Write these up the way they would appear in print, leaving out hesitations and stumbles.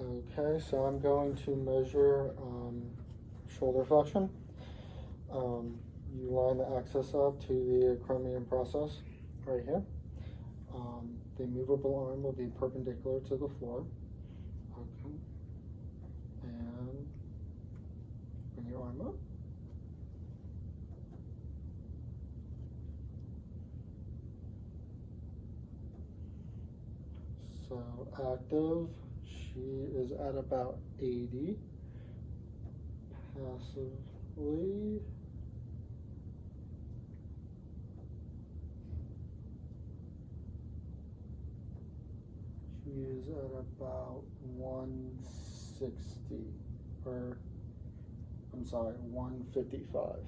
Okay, so I'm going to measure shoulder flexion. You line the axis up to the chromium process right here. The movable arm will be perpendicular to the floor. Okay. And bring your arm up. So active, she is at about 80. Passively, she is at about 160, or I'm sorry, 155.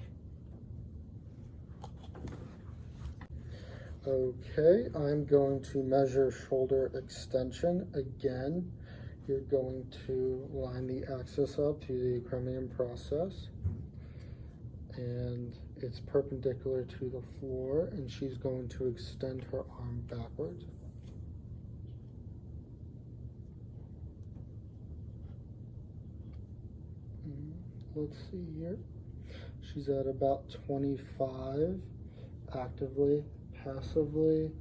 Okay, I'm going to measure shoulder extension again. You're going to line the axis up to the chromium process, and it's perpendicular to the floor, and she's going to extend her arm backwards. Let's see here. She's at about 25 actively. Passively,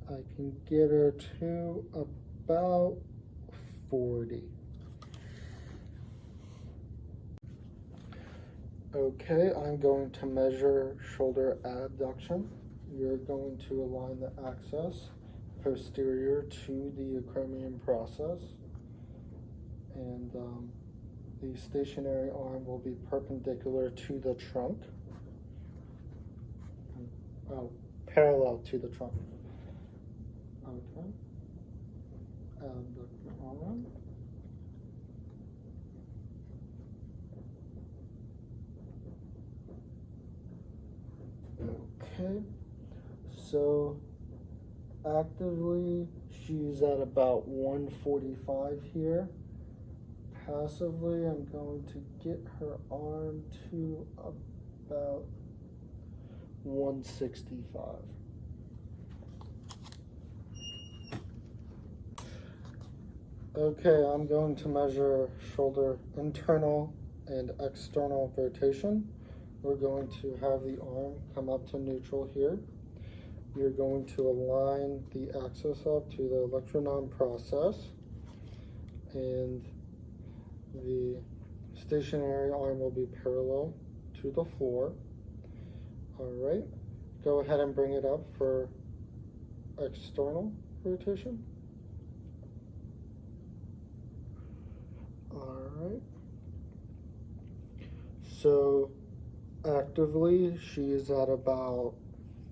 I can get her to about 40. Okay, I'm going to measure shoulder abduction. You're going to align the axis posterior to the acromion process, and the stationary arm will be perpendicular to the trunk. Parallel to the trunk. Okay. Abduct your arm. Okay. So actively, she's at about 145 here. Passively, I'm going to get her arm to about 165. Okay, I'm going to measure shoulder internal and external rotation. We're going to have the arm come up to neutral here. You're going to align the axis up to the electronon process, and the stationary arm will be parallel to the floor. All right, go ahead and bring it up for external rotation. All right, so actively she is at about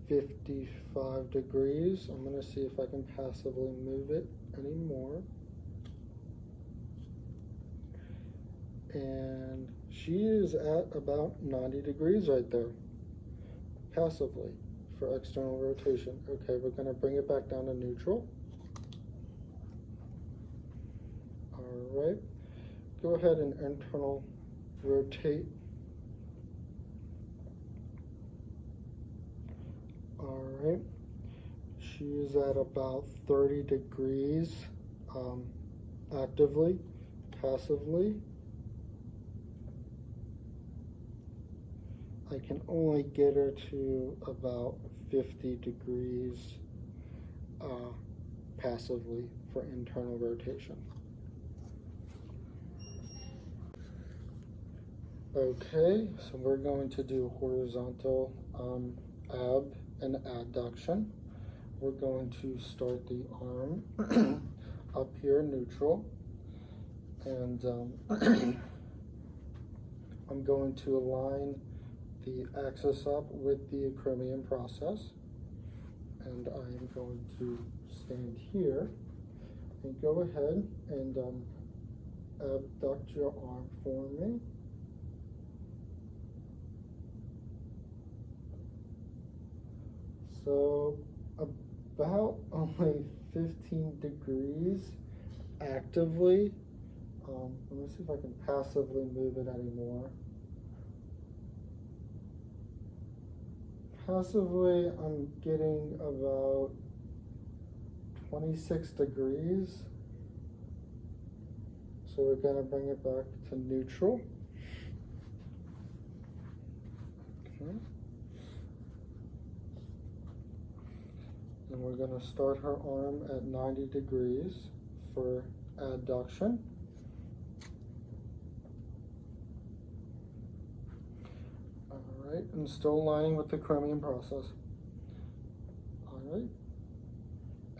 55 degrees. I'm going to see if I can passively move it anymore. And she is at about 90 degrees right there, passively, for external rotation. Okay, we're going to bring it back down to neutral. All right, go ahead and internal rotate. All right, she is at about 30 degrees actively. Passively, I can only get her to about 50 degrees passively for internal rotation. Okay, so we're going to do horizontal ab and adduction. We're going to start the arm up here, neutral, and I'm going to align the axis up with the acromion process, and I am going to stand here and go ahead and abduct your arm for me. So about only 15 degrees actively. Let me see if I can passively move it anymore. Passively, I'm getting about 26 degrees. So we're going to bring it back to neutral. Okay. And we're going to start her arm at 90 degrees for adduction. Alright, and still aligning with the chromium process. Alright.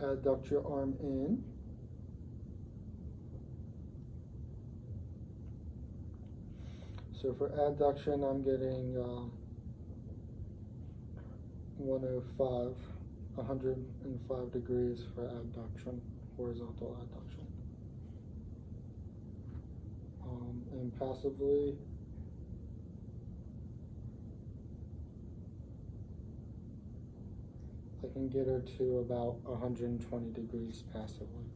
Adduct your arm in. So for adduction, I'm getting 105 degrees for adduction, horizontal adduction. And passively, I can get her to about 120 degrees passively.